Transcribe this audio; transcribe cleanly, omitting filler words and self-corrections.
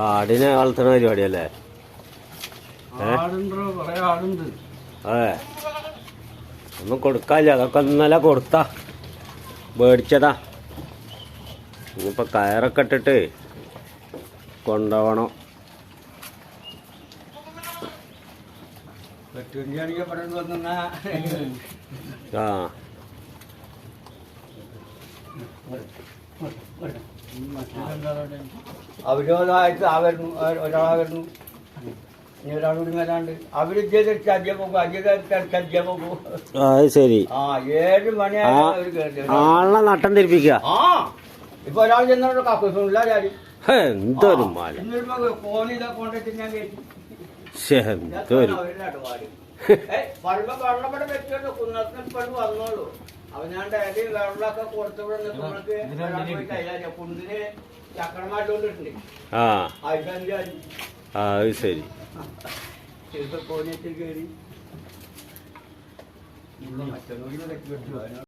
ആടിനെ വളർത്തുന്ന പരിപാടിയല്ലേ? അതെ, ഒന്നും കൊടുക്കാല്ല. അതൊക്കെ ഇന്നലെ കൊടുത്താ മേടിച്ചതാ. ഇനിയിപ്പോൾ കയറൊക്കെ ഇട്ടിട്ട് കൊണ്ടുപോകണം. ആ അവരോടായിട്ട് ഒരാളെ വരുന്നു, ഇനി ഒരാളോട് വരാണ്ട്. അവര് അജ്ജ പോകും, അജ്ജ പോകും. അത് ശരി. ആ 7 മണിയായിട്ട് അവര് കയറി. ആളെ നട്ടം തിരിപ്പിക്കുക. ആ ഇപ്പൊ ഒരാൾ ചെന്നോട് കക്കൂസില്ല ആരും. എന്തൊരു മല, ഫോണിതാ കൊണ്ടിട്ട് ഞാൻ കേട്ടു. എന്തൊരു പറയുമ്പോ വെള്ളപ്പെടെ വെച്ചോളൂ, കുന്നത്തിനെപ്പോഴും വന്നോളൂ. അവനാണ്ട് വെള്ളമൊക്കെ കൊടുത്തവിടെ നിൽക്കുമ്പോഴേക്ക് കുന്നിന് ചക്രമായിട്ടുകൊണ്ടിട്ടുണ്ട്. ആ ആയിരത്തി അത് ശരി. ചിലപ്പോ കോണിയത്തിൽ കയറി മറ്റൊന്നും